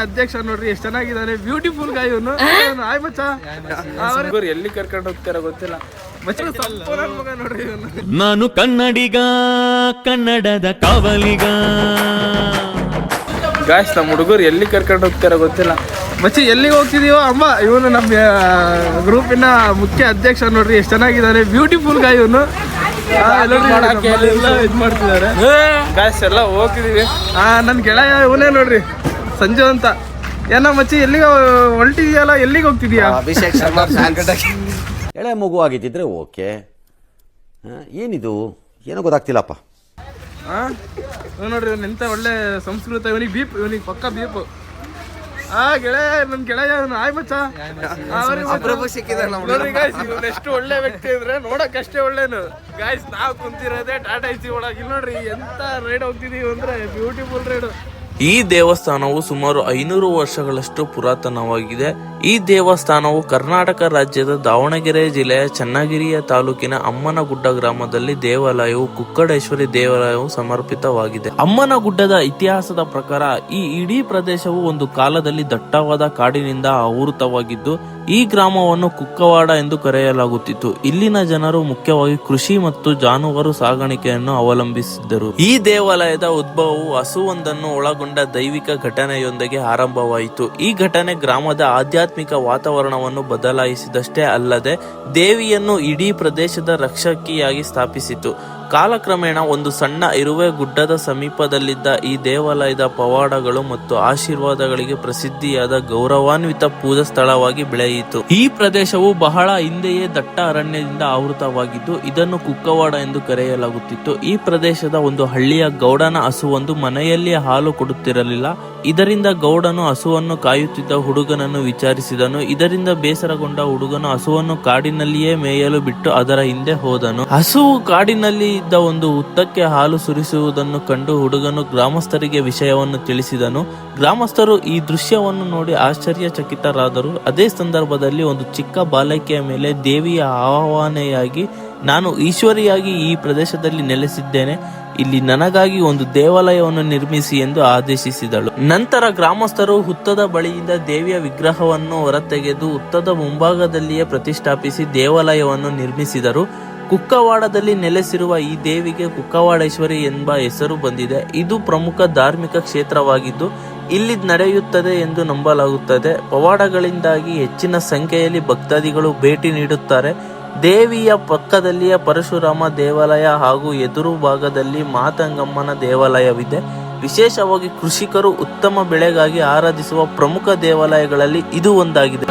ಅಧ್ಯಕ್ಷ ನೋಡ್ರಿ ಎಷ್ಟು ಚೆನ್ನಾಗಿದ್ದಾನೆ, ಬ್ಯೂಟಿಫುಲ್ ಗಾಯ್ ಇವನು. ಆಯ್ ಮಚ್ಚ ಎಲ್ಲಿ ಕರ್ಕೊಂಡು ಹೋಗ್ತಾರ ಗೊತ್ತಿಲ್ಲ. ನೋಡ್ರಿ ನಾನು ಕನ್ನಡಿಗ, ಕನ್ನಡದ ಕಾವಲಿಗ. ಗಾಯ್ಸ್ ನಮ್ಮ ಹುಡುಗರು ಎಲ್ಲಿ ಕರ್ಕೊಂಡು ಹೋಗ್ತಾರ ಗೊತ್ತಿಲ್ಲ. ಮಚ್ಚಿ ಎಲ್ಲಿಗೆ ಹೋಗ್ತಿದೀವೋ ಅಮ್ಮ. ಇವನು ನಮ್ಮ ಗ್ರೂಪಿನ ಮುಖ್ಯ ಅಧ್ಯಕ್ಷ ನೋಡ್ರಿ ಎಷ್ಟು ಚೆನ್ನಾಗಿದ್ದಾನೆ, ಬ್ಯೂಟಿಫುಲ್ ಗಾಯ್ ಇವನು. ಇದ್ ಮಾಡ್ತಿದ್ದಾರೆ ಗಾಯ್ಸ್, ಎಲ್ಲ ಹೋಗ್ತಿದೀವಿ. ನನ್ನ ಗೆಳೆಯ ಇವನೇ ನೋಡ್ರಿ, ಸಂಜು ಅಂತ. ಏನ ಮಚ್ಚಿ ಎಲ್ಲಿಗೆ ಹೊಲ್ಟಿದೆಯಲ್ಲ, ಎಲ್ಲಿಗೆ ಹೋಗ್ತಿದ್ಯಾ? ಅಭಿಷೇಕ್ ಶರ್ಮಾ ಎಳೆ ಮಗು ಆಗಿದ್ದಿದ್ರೆ ಓಕೆ, ಏನಿದು ಏನೋ ಗೊತ್ತಾಗ್ತಿಲ್ಲಪ್ಪ. ನೋಡ್ರಿ ಇವನು ಎಂತ ಒಳ್ಳೆ ಸಂಸ್ಕೃತ. ಇವನಿಗೆ ಬೀಪ್, ಇವನಿಗೆ ಪಕ್ಕ ಬೀಪ್. ಗೆಳೆಯ, ನನ್ ಗೆಳೆಯ ಆಯ್ ಮಚ್ಚ. ನೋಡ್ರಿ ಗಾಯ್ಸ್, ಇವನು ಎಷ್ಟು ಒಳ್ಳೆ ವ್ಯಕ್ತಿ ಅಂದ್ರೆ ನೋಡಕ್ ಅಷ್ಟೇ ಒಳ್ಳೇನು. ಗಾಯ್ಸ್ ನಾವ್ ಕುಂತಿರೋದೇ ಟಾಟಾ ಐಸಿ ಒಳಗೆ. ಇಲ್ಲಿ ನೋಡ್ರಿ ಎಂತ ರೈಡ್ ಹೋಗ್ತಿದೀವಿ ಅಂದ್ರೆ, ಬ್ಯೂಟಿಫುಲ್ ರೈಡ್. ಈ ದೇವಸ್ಥಾನವು ಸುಮಾರು 500 ವರ್ಷಗಳಷ್ಟು ಪುರಾತನವಾಗಿದೆ. ಈ ದೇವಸ್ಥಾನವು ಕರ್ನಾಟಕ ರಾಜ್ಯದ ದಾವಣಗೆರೆ ಜಿಲ್ಲೆಯ ಚನ್ನಗಿರಿಯ ತಾಲೂಕಿನ ಅಮ್ಮನಗುಡ್ಡ ಗ್ರಾಮದಲ್ಲಿ ದೇವಾಲಯವು ಕುಕ್ಕಡೇಶ್ವರಿ ದೇವಾಲಯವು ಸಮರ್ಪಿತವಾಗಿದೆ. ಅಮ್ಮನಗುಡ್ಡದ ಇತಿಹಾಸದ ಪ್ರಕಾರ ಈ ಇಡೀ ಪ್ರದೇಶವು ಒಂದು ಕಾಲದಲ್ಲಿ ದಟ್ಟವಾದ ಕಾಡಿನಿಂದ ಆವೃತವಾಗಿದ್ದು ಈ ಗ್ರಾಮವನ್ನು ಕುಕ್ಕವಾಡ ಎಂದು ಕರೆಯಲಾಗುತ್ತಿತ್ತು. ಇಲ್ಲಿನ ಜನರು ಮುಖ್ಯವಾಗಿ ಕೃಷಿ ಮತ್ತು ಜಾನುವಾರು ಸಾಗಾಣಿಕೆಯನ್ನು ಅವಲಂಬಿಸಿದ್ದರು. ಈ ದೇವಾಲಯದ ಉದ್ಭವವು ಹಸುವೊಂದನ್ನು ಒಳಗೊಂಡ ದೈವಿಕ ಘಟನೆಯೊಂದಿಗೆ ಆರಂಭವಾಯಿತು. ಈ ಘಟನೆ ಗ್ರಾಮದ ಆಧ್ಯಾತ್ಮಿಕ ವಾತಾವರಣವನ್ನು ಬದಲಾಯಿಸಿದಷ್ಟೇ ಅಲ್ಲದೆ ದೇವಿಯನ್ನು ಇಡೀ ಪ್ರದೇಶದ ರಕ್ಷಕಿಯಾಗಿ ಸ್ಥಾಪಿಸಿತು. ಕಾಲಕ್ರಮೇಣ ಒಂದು ಸಣ್ಣ ಇರುವೆ ಗುಡ್ಡದ ಸಮೀಪದಲ್ಲಿದ್ದ ಈ ದೇವಾಲಯದ ಪವಾಡಗಳು ಮತ್ತು ಆಶೀರ್ವಾದಗಳಿಗೆ ಪ್ರಸಿದ್ಧಿಯಾದ ಗೌರವಾನ್ವಿತ ಪೂಜಾ ಸ್ಥಳವಾಗಿ ಬೆಳೆಯಿತು. ಈ ಪ್ರದೇಶವು ಬಹಳ ಹಿಂದೆಯೇ ದಟ್ಟ ಅರಣ್ಯದಿಂದ ಆವೃತವಾಗಿದ್ದು ಇದನ್ನು ಕುಕ್ಕವಾಡ ಎಂದು ಕರೆಯಲಾಗುತ್ತಿತ್ತು. ಈ ಪ್ರದೇಶದ ಒಂದು ಹಳ್ಳಿಯ ಗೌಡನ ಹಸುವೊಂದು ಮನೆಯಲ್ಲಿ ಹಾಲು ಕೊಡುತ್ತಿರಲಿಲ್ಲ. ಇದರಿಂದ ಗೌಡನು ಹಸುವನ್ನು ಕಾಯುತ್ತಿದ್ದ ಹುಡುಗನನ್ನು ವಿಚಾರಿಸಿದನು. ಇದರಿಂದ ಬೇಸರಗೊಂಡ ಹುಡುಗನು ಹಸುವನ್ನು ಕಾಡಿನಲ್ಲಿಯೇ ಮೇಯಲು ಬಿಟ್ಟು ಅದರ ಹಿಂದೆ ಹೋದನು. ಹಸುವು ಕಾಡಿನಲ್ಲಿ ಇದ್ದ ಒಂದು ಹುತ್ತಕ್ಕೆ ಹಾಲು ಸುರಿಸುವುದನ್ನು ಕಂಡು ಹುಡುಗನು ಗ್ರಾಮಸ್ಥರಿಗೆ ವಿಷಯವನ್ನು ತಿಳಿಸಿದನು. ಗ್ರಾಮಸ್ಥರು ಈ ದೃಶ್ಯವನ್ನು ನೋಡಿ ಆಶ್ಚರ್ಯಚಕಿತರಾದರು. ಅದೇ ಸಂದರ್ಭದಲ್ಲಿ ಒಂದು ಚಿಕ್ಕ ಬಾಲಕಿಯ ಮೇಲೆ ದೇವಿಯ ಆವಾಹನೆಯಾಗಿ, ನಾನು ಈಶ್ವರಿಯಾಗಿ ಈ ಪ್ರದೇಶದಲ್ಲಿ ನೆಲೆಸಿದ್ದೇನೆ, ಇಲ್ಲಿ ನನಗಾಗಿ ಒಂದು ದೇವಾಲಯವನ್ನು ನಿರ್ಮಿಸಿ ಎಂದು ಆದೇಶಿಸಿದಳು. ನಂತರ ಗ್ರಾಮಸ್ಥರು ಹುತ್ತದ ಬಳಿಯಿಂದ ದೇವಿಯ ವಿಗ್ರಹವನ್ನು ಹೊರತೆಗೆದು ಹುತ್ತದ ಮುಂಭಾಗದಲ್ಲಿಯೇ ಪ್ರತಿಷ್ಠಾಪಿಸಿ ದೇವಾಲಯವನ್ನು ನಿರ್ಮಿಸಿದರು. ಕುಕ್ಕವಾಡದಲ್ಲಿ ನೆಲೆಸಿರುವ ಈ ದೇವಿಗೆ ಕುಕ್ಕವಾಡೇಶ್ವರಿ ಎಂಬ ಹೆಸರು ಬಂದಿದೆ. ಇದು ಪ್ರಮುಖ ಧಾರ್ಮಿಕ ಕ್ಷೇತ್ರವಾಗಿದ್ದು ಇಲ್ಲಿ ನಡೆಯುತ್ತದೆ ಎಂದು ನಂಬಲಾಗುತ್ತದೆ. ಪವಾಡಗಳಿಂದಾಗಿ ಹೆಚ್ಚಿನ ಸಂಖ್ಯೆಯಲ್ಲಿ ಭಕ್ತಾದಿಗಳು ಭೇಟಿ ನೀಡುತ್ತಾರೆ. ದೇವಿಯ ಪಕ್ಕದಲ್ಲಿಯೇ ಪರಶುರಾಮ ದೇವಾಲಯ ಹಾಗೂ ಎದುರು ಭಾಗದಲ್ಲಿ ಮಾತಂಗಮ್ಮನ ದೇವಾಲಯವಿದೆ. ವಿಶೇಷವಾಗಿ ಕೃಷಿಕರು ಉತ್ತಮ ಬೆಳೆಗಾಗಿ ಆರಾಧಿಸುವ ಪ್ರಮುಖ ದೇವಾಲಯಗಳಲ್ಲಿ ಇದು ಒಂದಾಗಿದೆ.